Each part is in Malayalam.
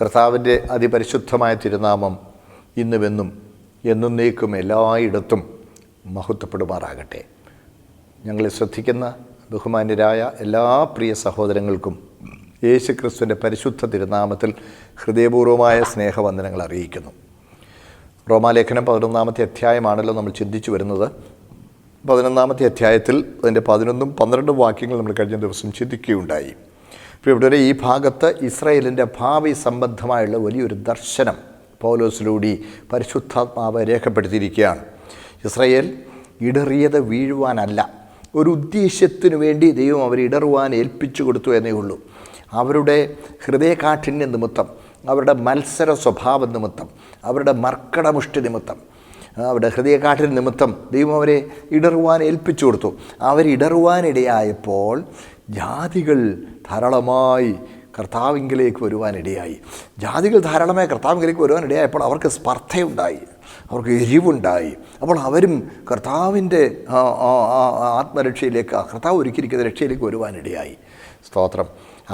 കർത്താവിൻ്റെ അതിപരിശുദ്ധമായ തിരുനാമം ഇന്നുമെന്നും എന്നേക്കും എല്ലായിടത്തും മഹത്വപ്പെടുമാറാകട്ടെ. ഞങ്ങളെ ശ്രദ്ധിക്കുന്ന ബഹുമാന്യരായ എല്ലാ പ്രിയ സഹോദരങ്ങൾക്കും യേശുക്രിസ്തുവിൻ്റെ പരിശുദ്ധ തിരുനാമത്തിൽ ഹൃദയപൂർവ്വമായ സ്നേഹവന്ദനങ്ങൾ അറിയിക്കുന്നു. റോമാലേഖനം 11-ാമത്തെ അധ്യായമാണല്ലോ നമ്മൾ ചിന്തിച്ചു വരുന്നത്. 11-ാമത്തെ അധ്യായത്തിൽ അതിൻ്റെ 11ഉം 12ഉം വാക്യങ്ങൾ നമ്മൾ കഴിഞ്ഞ ദിവസം ചിന്തിക്കുകയുണ്ടായി. ഇപ്പോൾ ഇവിടെ ഈ ഭാഗത്ത് ഇസ്രായേലിൻ്റെ ഭാവി സംബന്ധമായുള്ള വലിയൊരു ദർശനം പൗലോസിലൂടെ പരിശുദ്ധാത്മാവ് രേഖപ്പെടുത്തിയിരിക്കുകയാണ്. ഇസ്രായേൽ ഇടറിയത് വീഴുവാനല്ല, ഒരു ഉദ്ദേശ്യത്തിനു വേണ്ടി ദൈവം അവരെ ഇടറുവാൻ ഏൽപ്പിച്ചു കൊടുത്തു എന്നേ ഉള്ളൂ. അവരുടെ ഹൃദയകാഠിന്യ നിമിത്തം, അവരുടെ മത്സര സ്വഭാവ നിമിത്തം, അവരുടെ മർക്കടമുഷ്ടി നിമിത്തം, അവരുടെ ഹൃദയകാഠിന്യ നിമിത്തം ദൈവം അവരെ ഇടറുവാൻ ഏൽപ്പിച്ചു കൊടുത്തു. അവരിടറുവാനിടയായപ്പോൾ ജാതികൾ ധാരാളമായി കർത്താവിങ്കിലേക്ക് വരുവാനിടയായി. ജാതികൾ ധാരാളമായി കർത്താവിങ്കിലേക്ക് വരുവാനിടയായപ്പോൾ അവർക്ക് സ്പർദ്ധയുണ്ടായി, അവർക്ക് എരിവുണ്ടായി. അപ്പോൾ അവരും കർത്താവിൻ്റെ ആത്മരക്ഷയിലേക്ക്, കർത്താവ് ഒരുക്കിയിരിക്കുന്ന രക്ഷയിലേക്ക് വരുവാനിടയായി. സ്തോത്രം.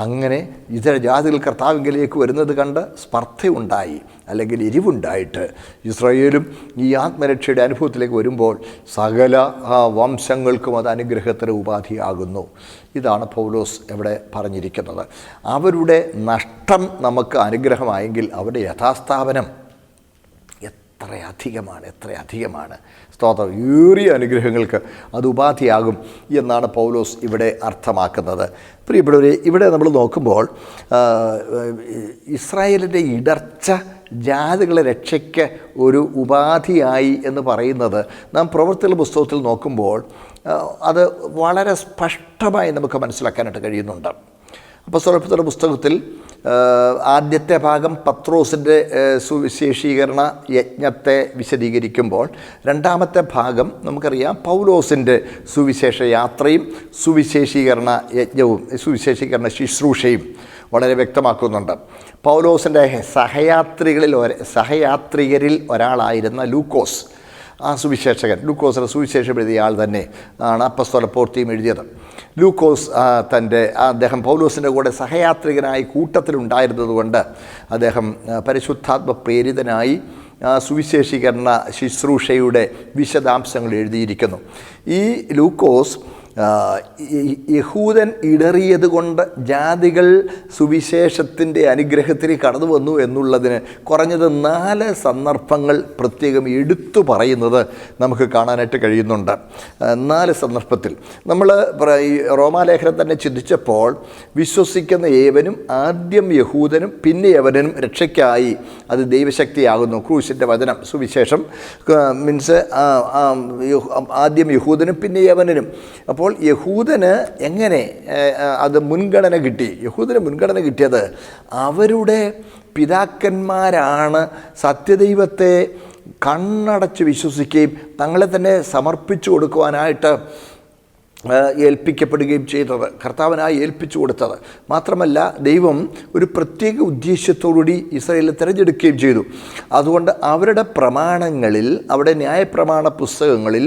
അങ്ങനെ ഇതര ജാതികൾ കർത്താവിങ്കിലേക്ക് വരുന്നത് കണ്ട് സ്പർദ്ധയുണ്ടായി, അല്ലെങ്കിൽ എരിവുണ്ടായിട്ട് ഇസ്രായേലും ഈ ആത്മരക്ഷയുടെ അനുഭവത്തിലേക്ക് വരുമ്പോൾ സകല വംശങ്ങൾക്കും അത് അനുഗ്രഹത്തിന് ഉപാധിയാകുന്നു. ഇതാണ് പൗലോസ് ഇവിടെ പറഞ്ഞിരിക്കുന്നത്. അവരുടെ നഷ്ടം നമുക്ക് അനുഗ്രഹമായെങ്കിൽ അവരുടെ യഥാസ്ഥാപനം എത്ര അധികമാണ്. സ്തോത്രം. ഏറിയ അനുഗ്രഹങ്ങൾക്ക് അത് ഉപാധിയാകും എന്നാണ് പൗലോസ് ഇവിടെ അർത്ഥമാക്കുന്നത്. പ്രിയപ്പെട്ടവരെ, ഇവിടെ നമ്മൾ നോക്കുമ്പോൾ ഇസ്രായേലിൻ്റെ ഇടർച്ച ജാതികളെ രക്ഷയ്ക്ക് ഒരു ഉപാധിയായി എന്ന് പറയുന്നത് നാം പ്രവൃത്തികളുടെ പുസ്തകത്തിൽ നോക്കുമ്പോൾ അത് വളരെ സ്പഷ്ടമായി നമുക്ക് മനസ്സിലാക്കാനായിട്ട് കഴിയുന്നുണ്ട്. അപ്പോസ്തലരുടെ പുസ്തകത്തിൽ ആദ്യത്തെ ഭാഗം പത്രോസിൻ്റെ സുവിശേഷീകരണ യജ്ഞത്തെ വിശദീകരിക്കുമ്പോൾ, രണ്ടാമത്തെ ഭാഗം നമുക്കറിയാം പൗലോസിൻ്റെ സുവിശേഷ യാത്രയും സുവിശേഷീകരണ യജ്ഞവും സുവിശേഷീകരണ ശുശ്രൂഷയും വളരെ വ്യക്തമാക്കുന്നുണ്ട്. പൗലോസിൻ്റെ സഹയാത്രികരിൽ ഒരാളായിരുന്ന ലൂക്കോസ്, ആ സുവിശേഷകൻ, ലൂക്കോസിൻ്റെ സുവിശേഷം എഴുതിയ ആൾ തന്നെ ആണ് അപ്പോസ്തല പ്രവൃത്തിയും എഴുതിയത്. ലൂക്കോസ് അദ്ദേഹം പൗലോസിൻ്റെ കൂടെ സഹയാത്രികനായി കൂട്ടത്തിലുണ്ടായിരുന്നതുകൊണ്ട് അദ്ദേഹം പരിശുദ്ധാത്മ പ്രേരിതനായി സുവിശേഷീകരണ ശുശ്രൂഷയുടെ വിശദാംശങ്ങൾ എഴുതിയിരിക്കുന്നു. ഈ ലൂക്കോസ് യഹൂദൻ ഇടറിയത് കൊണ്ട് ജാതികൾ സുവിശേഷത്തിൻ്റെ അനുഗ്രഹത്തിൽ കടന്നു വന്നു എന്നുള്ളതിന് കുറഞ്ഞത് 4 സന്ദർഭങ്ങൾ പ്രത്യേകം എടുത്തു പറയുന്നത് നമുക്ക് കാണാനായിട്ട് കഴിയുന്നുണ്ട്. 4 സന്ദർഭത്തിൽ നമ്മൾ ഈ റോമാലേഖനം തന്നെ ചിന്തിച്ചപ്പോൾ, വിശ്വസിക്കുന്ന ഏവനും ആദ്യം യഹൂദനും പിന്നെ യവനനും രക്ഷയ്ക്കായി അത് ദൈവശക്തിയാകുന്നു. ക്രൂശിൻ്റെ വചനം, സുവിശേഷം മീൻസ് ആദ്യം യഹൂദനും പിന്നെ യവനനും. അപ്പോൾ യഹൂദന് എങ്ങനെ അത് മുൻഗണന കിട്ടി? യഹൂദന് മുൻഗണന കിട്ടിയത് അവരുടെ പിതാക്കന്മാരാണ് സത്യദൈവത്തെ കണ്ണടച്ച് വിശ്വസിക്കുകയും തങ്ങളെ തന്നെ സമർപ്പിച്ചു കൊടുക്കുവാനായിട്ട് ഏൽപ്പിക്കപ്പെടുകയും ചെയ്തത്, കർത്താവിനായി ഏൽപ്പിച്ചു കൊടുത്തത്. മാത്രമല്ല ദൈവം ഒരു പ്രത്യേക ഉദ്ദേശ്യത്തോടുകൂടി ഇസ്രായേലിനെ തിരഞ്ഞെടുക്കുകയും ചെയ്തു. അതുകൊണ്ട് അവരുടെ പ്രമാണങ്ങളിൽ, അവരുടെ ന്യായപ്രമാണ പുസ്തകങ്ങളിൽ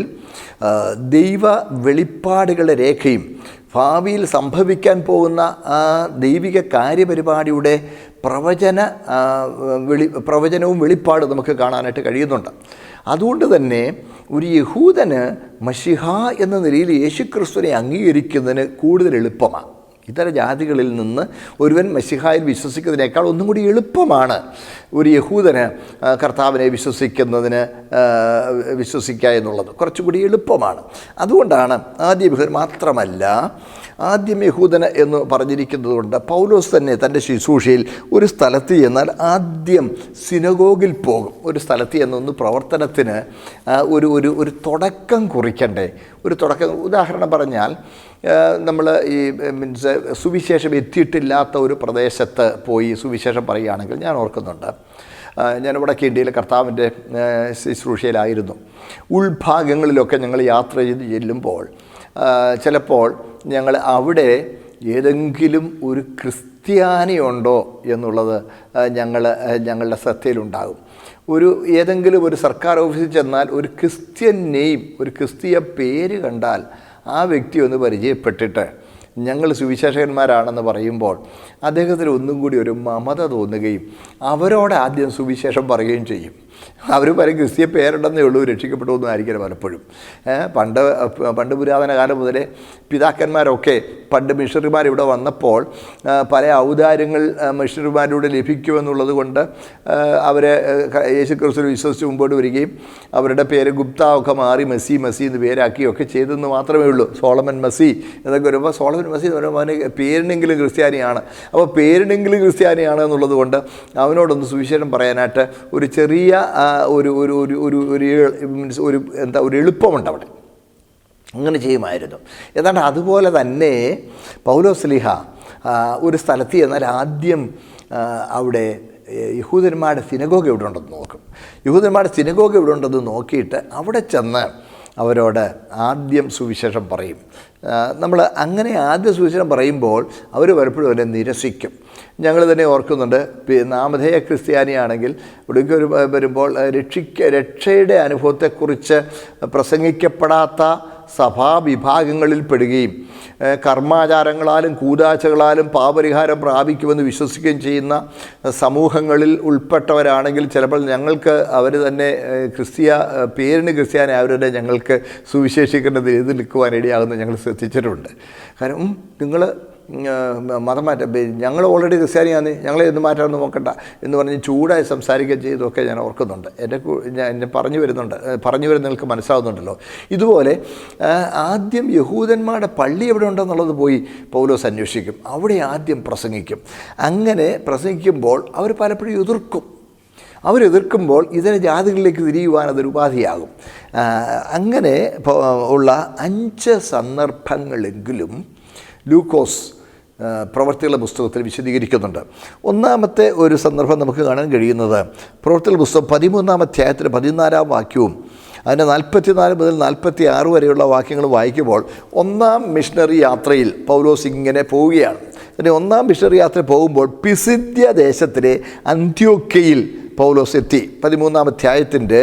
ദൈവ വെളിപ്പാടുകളുടെ രേഖയും ഭാവിയിൽ സംഭവിക്കാൻ പോകുന്ന ആ ദൈവിക കാര്യപരിപാടിയുടെ പ്രവചനവും വെളിപ്പാടും നമുക്ക് കാണാനായിട്ട് കഴിയുന്നുണ്ട്. അതുകൊണ്ട് തന്നെ ഒരു യഹൂദന് മശിഹ എന്ന നിലയിൽ യേശുക്രിസ്തുവിനെ അംഗീകരിക്കുന്നതിന് കൂടുതൽ എളുപ്പമാണ്. ഇതര ജാതികളിൽ നിന്ന് ഒരുവൻ മശിഹായിൽ വിശ്വസിക്കുന്നതിനേക്കാൾ ഒന്നും കൂടി എളുപ്പമാണ് ഒരു യഹൂദന് കർത്താവിനെ വിശ്വസിക്കുക എന്നുള്ളത്. കുറച്ചുകൂടി എളുപ്പമാണ്. അതുകൊണ്ടാണ് ആദ്യം യഹൂദന് എന്ന് പറഞ്ഞിരിക്കുന്നത് കൊണ്ട് പൗലോസ് തന്നെ തൻ്റെ ശുശ്രൂഷയിൽ ഒരു സ്ഥലത്ത് ചെന്നാൽ ആദ്യം സിനഗോഗിൽ പോകും. ഒരു സ്ഥലത്ത് ചെന്നൊന്ന് പ്രവർത്തനത്തിന് ഒരു തുടക്കം കുറിക്കണ്ടേ? ഒരു തുടക്കം, ഉദാഹരണം പറഞ്ഞാൽ നമ്മൾ ഈ മീൻസ് സുവിശേഷം എത്തിയിട്ടില്ലാത്ത ഒരു പ്രദേശത്ത് പോയി സുവിശേഷം പറയുകയാണെങ്കിൽ, ഞാൻ ഓർക്കുന്നുണ്ട്, ഞാനിവിടെ ഇന്ത്യയിൽ കർത്താവിൻ്റെ ശുശ്രൂഷയിലായിരുന്നു. ഉൾഭാഗങ്ങളിലൊക്കെ ഞങ്ങൾ യാത്ര ചെയ്ത് ചെല്ലുമ്പോൾ ചിലപ്പോൾ ഞങ്ങൾ അവിടെ ഏതെങ്കിലും ഒരു ക്രിസ്ത്യാനിയുണ്ടോ എന്നുള്ളത് ഞങ്ങളുടെ ശ്രദ്ധയിലുണ്ടാകും. ഏതെങ്കിലും ഒരു സർക്കാർ ഓഫീസിൽ ചെന്നാൽ ഒരു ക്രിസ്ത്യൻ നെയിം, ഒരു ക്രിസ്തീയ പേര് കണ്ടാൽ ആ വ്യക്തി ഒന്ന് പരിചയപ്പെട്ടിട്ട് ഞങ്ങൾ സുവിശേഷകന്മാരാണെന്ന് പറയുമ്പോൾ അദ്ദേഹത്തിന് ഒന്നും കൂടി ഒരു മമത തോന്നുകയും അവരോട് ആദ്യം സുവിശേഷം പറയുകയും ചെയ്യും. അവർ പറയും ക്രിസ്തീയ പേരുണ്ടെന്നേ ഉള്ളൂ, രക്ഷിക്കപ്പെട്ടൊന്നും ആയിരിക്കില്ല പലപ്പോഴും. പണ്ട് പുരാതന കാലം മുതലേ പിതാക്കന്മാരൊക്കെ പണ്ട് മിഷണറിമാർ ഇവിടെ വന്നപ്പോൾ പല ഔദാര്യങ്ങൾ മിഷണറിമാരിലൂടെ ലഭിക്കുമെന്നുള്ളത് കൊണ്ട് അവരെ യേശുക്രിസ്തുവിൽ വിശ്വസിച്ച് മുമ്പോട്ട് വരികയും അവരുടെ പേര് ഗുപ്ത ഒക്കെ മാറി മസി എന്ന് പേരാക്കുകയൊക്കെ ചെയ്തെന്ന് മാത്രമേ ഉള്ളൂ. സോളമൻ മസി എന്നൊക്കെ വരുമ്പോൾ സോളമൻ മസി എന്ന് പറയുമ്പോൾ അവന് പേരിനെങ്കിലും ക്രിസ്ത്യാനിയാണ്. അപ്പോൾ പേരിനെങ്കിലും ക്രിസ്ത്യാനിയാണ് എന്നുള്ളത് കൊണ്ട് അവനോടൊന്ന് സുവിശേഷം പറയാനായിട്ട് ഒരു ചെറിയ ഒരു എളുപ്പമുണ്ട് അവിടെ. അങ്ങനെ ചെയ്യുമായിരുന്നു. ഏതാണ്ട് അതുപോലെ തന്നെ പൗലോസ്ലീഹ ഒരു സ്ഥലത്ത് ചെന്നാൽ ആദ്യം അവിടെ യഹൂദന്മാരുടെ സിനഗോഗ് എവിടെ ഉണ്ടെന്ന് നോക്കും. യഹൂദന്മാരുടെ സിനഗോഗ് എവിടെ ഉണ്ടെന്ന് നോക്കിയിട്ട് അവിടെ ചെന്ന് അവരോട് ആദ്യം സുവിശേഷം പറയും. നമ്മൾ അങ്ങനെ ആദ്യ സുവിശേഷം പറയുമ്പോൾ അവർ പലപ്പോഴും അവരെ നിരസിക്കും. ഞങ്ങൾ തന്നെ ഓർക്കുന്നുണ്ട്, നാമധേയ ക്രിസ്ത്യാനിയാണെങ്കിൽ ഇവിടേക്ക് വരുമ്പോൾ രക്ഷയുടെ അനുഭവത്തെക്കുറിച്ച് പ്രസംഗിക്കപ്പെടാത്ത സഭാവിഭാഗങ്ങളിൽ പെടുകയും കർമാചാരങ്ങളാലും കൂതാശകളാലും പാപരിഹാരം പ്രാപിക്കുമെന്ന് വിശ്വസിക്കുകയും ചെയ്യുന്ന സമൂഹങ്ങളിൽ ഉൾപ്പെട്ടവരാണെങ്കിൽ ചിലപ്പോൾ ഞങ്ങൾക്ക് അവർ തന്നെ പേരിന് ക്രിസ്ത്യാനി അവരുടെ ഞങ്ങൾക്ക് സുവിശേഷിക്കേണ്ടത് എഴുതി നിൽക്കുവാൻ ഇടയാകുന്നത് ഞങ്ങൾ ശ്രദ്ധിച്ചിട്ടുണ്ട്. കാരണം നിങ്ങൾ മതം മാറ്റം, ഞങ്ങൾ ഓൾറെഡി ക്രിസ്ത്യാനിയാണ്, ഞങ്ങളെ എന്ത് മാറ്റാമെന്ന് നോക്കണ്ട എന്ന് പറഞ്ഞ് ചൂടായി സംസാരിക്കുകയും ചെയ്തൊക്കെ ഞാൻ ഓർക്കുന്നുണ്ട്. എന്നെ പറഞ്ഞു വരുന്ന നിങ്ങൾക്ക് മനസ്സിലാവുന്നുണ്ടല്ലോ. ഇതുപോലെ ആദ്യം യഹൂദന്മാരുടെ പള്ളി എവിടെ ഉണ്ടെന്നുള്ളത് പോയി പൗലോസ് അന്വേഷിക്കും. അവിടെ ആദ്യം പ്രസംഗിക്കും. അങ്ങനെ പ്രസംഗിക്കുമ്പോൾ അവർ പലപ്പോഴും അവരെതിർക്കുമ്പോൾ ഇതര ജാതികളിലേക്ക് തിരിയുവാൻ അതൊരു ഉപാധിയാകും. അങ്ങനെ ഉള്ള 5 സന്ദർഭങ്ങളെങ്കിലും ലൂക്കോസ് പ്രവൃത്തികളുടെ പുസ്തകത്തിൽ വിശദീകരിക്കുന്നുണ്ട്. ഒന്നാമത്തെ ഒരു സന്ദർഭം നമുക്ക് കാണാൻ കഴിയുന്നത് പ്രവൃത്തികളുടെ പുസ്തകം 13-ാം അധ്യായത്തിൻ്റെ 14-ാം വാക്യവും അതിൻ്റെ 44 മുതൽ 46 വരെയുള്ള വാക്യങ്ങൾ വായിക്കുമ്പോൾ ഒന്നാം മിഷണറി യാത്രയിൽ പൗലോസ് ഇങ്ങനെ പോവുകയാണ്. പിന്നെ ഒന്നാം മിഷണറി യാത്ര പോകുമ്പോൾ പിസിദ്യ ദേശത്തിലെ അന്ത്യോക്യയിൽ പൗലോസ് എത്തി. 13-ാം അധ്യായത്തിൻ്റെ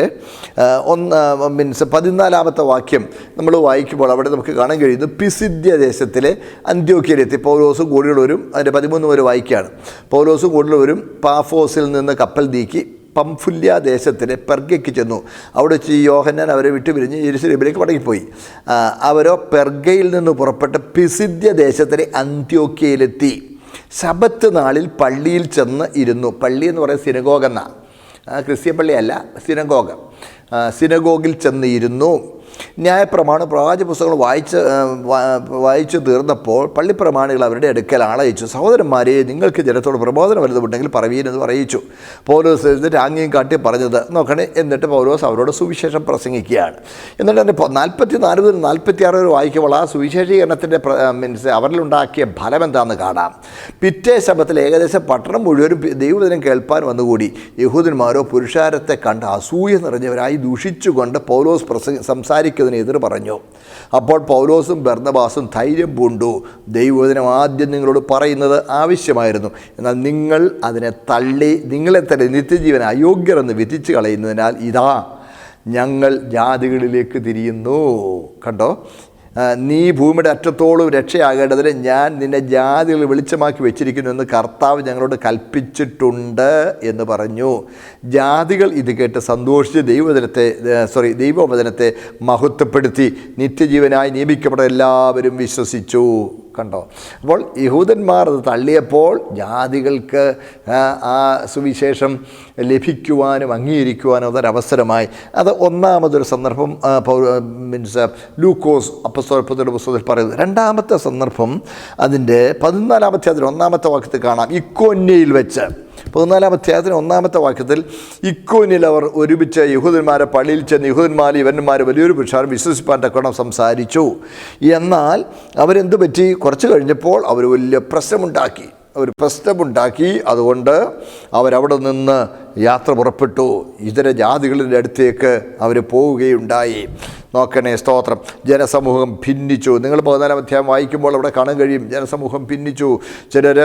14-ാമത്തെ വാക്യം നമ്മൾ വായിക്കുമ്പോൾ അവിടെ നമുക്ക് കാണാൻ കഴിയുന്നു പിസിദ്യ ദേശത്തിലെ അന്ത്യോക്യയിലെത്തി പൗലോസും കൂടിയുള്ളവരും. അതിൻ്റെ 13 വരെ വായിക്കുകയാണ്. പൗലോസും കൂടിയുള്ളവരും പാഫോസിൽ നിന്ന് കപ്പൽ നീക്കി പംഫുല്യ ദേശത്തിലെ പെർഗയ്ക്ക് ചെന്നു. അവിടെ വെച്ച് യോഹന്നാൻ അവരെ വിട്ടുപിരിഞ്ഞ് യെരുശലേമിലേക്ക് മടങ്ങിപ്പോയി. അവരോ പെർഗയിൽ നിന്ന് പുറപ്പെട്ട് പിസിദ്യ ദേശത്തിലെ അന്ത്യോക്യയിലെത്തി. ശബത്ത് നാളിൽ പള്ളിയിൽ ചെന്ന് ഇരുന്നു. പള്ളി എന്ന് പറയുന്നത് സിനഗോഗെന്നാണ്, ക്രിസ്ത്യൻ പള്ളിയല്ല, സിനഗോഗിൽ ചെന്ന് ഇരുന്നു. ന്യായപ്രമാണം പ്രവാചക പുസ്തകങ്ങൾ വായിച്ചു തീർന്നപ്പോൾ പള്ളിപ്രമാണികൾ അവരുടെ അടുക്കൽ ആളയച്ചു. സഹോദരന്മാരെ, നിങ്ങൾക്ക് ജനത്തോട് പ്രബോധനം വലുതുമുണ്ടെങ്കിൽ പറവീനെന്ന് പറയിച്ചു. പൗലോസ് എഴുന്നിട്ട് ആംഗ്യം കാട്ടി പറഞ്ഞത് നോക്കണേ. എന്നിട്ട് പൗലോസ് അവരോട് സുവിശേഷം പ്രസംഗിക്കുകയാണ്. എന്നിട്ട് എൻ്റെ 44 മുതൽ 46 വരെ വായിക്കുമ്പോൾ ആ സുവിശേഷീകരണത്തിൻ്റെ അവരിലുണ്ടാക്കിയ ഫലം എന്താണെന്ന് കാണാം. പിറ്റേ ശബത്തിൽ ഏകദേശം പട്ടണം മുഴുവനും ദൈവവചനം കേൾപ്പാൻ വന്നുകൂടി. യഹൂദന്മാരോ പുരുഷാരത്തെ കണ്ട് അസൂയ നിറഞ്ഞവരായി ദൂഷിച്ചുകൊണ്ട് പൗലോസ് സംസാരിക്കുന്നതിന് എതിർ പറഞ്ഞു. അപ്പോൾ പൗലോസും ബർന്നബാസും ധൈര്യം പൂണ്ടു. ദൈവവചനം ആദ്യം നിങ്ങളോട് പറയുന്നത് ആവശ്യമായിരുന്നു, എന്നാൽ നിങ്ങൾ അതിനെ തള്ളി നിങ്ങളെ തന്നെ നിത്യജീവൻ അയോഗ്യരെന്ന് വിധിച്ചു കളയുന്നതിനാൽ ഇതാ ഞങ്ങൾ ജാതികളിലേക്ക് തിരിയുന്നു. കണ്ടോ, നീ ഭൂമിയുടെ അറ്റത്തോളം രക്ഷയാകേണ്ടതിന് ഞാൻ നിന്നെ ജാതികൾ വെളിച്ചമാക്കി വെച്ചിരിക്കുന്നു എന്ന് കർത്താവ് ഞങ്ങളോട് കൽപ്പിച്ചിട്ടുണ്ട് എന്ന് പറഞ്ഞു. ജാതികൾ ഇത് കേട്ട് സന്തോഷിച്ച് ദൈവവചനത്തെ മഹത്വപ്പെടുത്തി നിത്യജീവനായി നിയമിക്കപ്പെട്ട എല്ലാവരും വിശ്വസിച്ചു. കണ്ടോ, അപ്പോൾ യഹൂദന്മാർ അത് തള്ളിയപ്പോൾ ജാതികൾക്ക് ആ സുവിശേഷം ലഭിക്കുവാനും അംഗീകരിക്കുവാനും അതൊരവസരമായി. അത് ഒന്നാമതൊരു സന്ദർഭം ലൂക്കോസ് അപ്പോസ്തലരുടെ പുസ്തകത്തിൽ പറയുന്നത്. രണ്ടാമത്തെ സന്ദർഭം അതിൻ്റെ 14-ാം അധ്യായത്തിൽ 1-ാമത്തെ വാക്യത്തിൽ കാണാം. ഇക്കോന്യയിൽ വെച്ച് 14-ാം അധ്യായത്തിന് 1-ാമത്തെ വാക്യത്തിൽ ഇക്കോന്യയിൽ അവർ ഒരുമിച്ച് യഹൂദന്മാരെ പള്ളിയിൽ ചെന്ന് യവന്മാർ വലിയൊരു പുരുഷാരം വിശ്വസിപ്പാൻ തക്കവണ്ണം സംസാരിച്ചു. എന്നാൽ അവരെന്തു പറ്റി? കുറച്ച് കഴിഞ്ഞപ്പോൾ അവർ വലിയ പ്രശ്നമുണ്ടാക്കി. അതുകൊണ്ട് അവരവിടെ നിന്ന് യാത്ര പുറപ്പെട്ടു. ഇതര ജാതികളുടെ അടുത്തേക്ക് അവർ പോവുകയുണ്ടായി. നോക്കണേ, സ്തോത്രം. ജനസമൂഹം ഭിന്നിച്ചു. നിങ്ങൾ 14 അധ്യായം വായിക്കുമ്പോൾ അവിടെ കാണാൻ കഴിയും, ജനസമൂഹം ഭിന്നിച്ചു. ചിലർ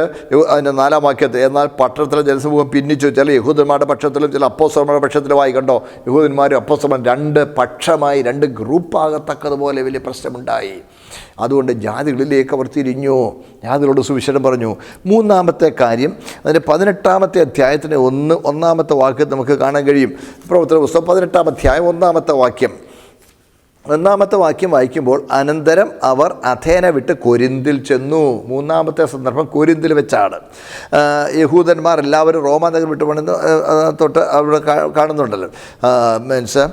അതിൻ്റെ 4-ാം വാക്യത്തിൽ, എന്നാൽ പട്ടണത്തിലെ ജനസമൂഹം ഭിന്നിച്ചു. ചില യഹൂദന്മാരുടെ പക്ഷത്തിലും ചില അപ്പോസ്തലന്മാരുടെ പക്ഷത്തിലുമായി. കണ്ടോ, യഹൂദന്മാരും അപ്പോസ്തലന്മാരും 2 പക്ഷമായി, 2 ഗ്രൂപ്പാകത്തക്കതുപോലെ വലിയ പ്രശ്നമുണ്ടായി. അതുകൊണ്ട് ജാതികളിലേക്ക് അവർ തിരിഞ്ഞു, ജാതികളോട് സുവിശേഷം പറഞ്ഞു. 3-ാമത്തെ കാര്യം, അതിൻ്റെ 18-ാമത്തെ അധ്യായത്തിൻ്റെ 1-ാമത്തെ വാക്യം നമുക്ക് കാണാൻ കഴിയും. പ്രവർത്തന പുസ്തകം 18-ാം അധ്യായം 1-ാമത്തെ വാക്യം. 1-ാമത്തെ വാക്യം വായിക്കുമ്പോൾ, അനന്തരം അവർ അഥേന വിട്ട് കൊരിന്തിൽ ചെന്നു. 3-ാമത്തെ സന്ദർഭം കൊരിന്തിൽ വെച്ചാണ്. യഹൂദന്മാർ എല്ലാവരും റോമാനഗരം വിട്ട് പണിന്ന് തൊട്ട് അവിടെ കാണുന്നുണ്ടല്ലോ. മീൻസ്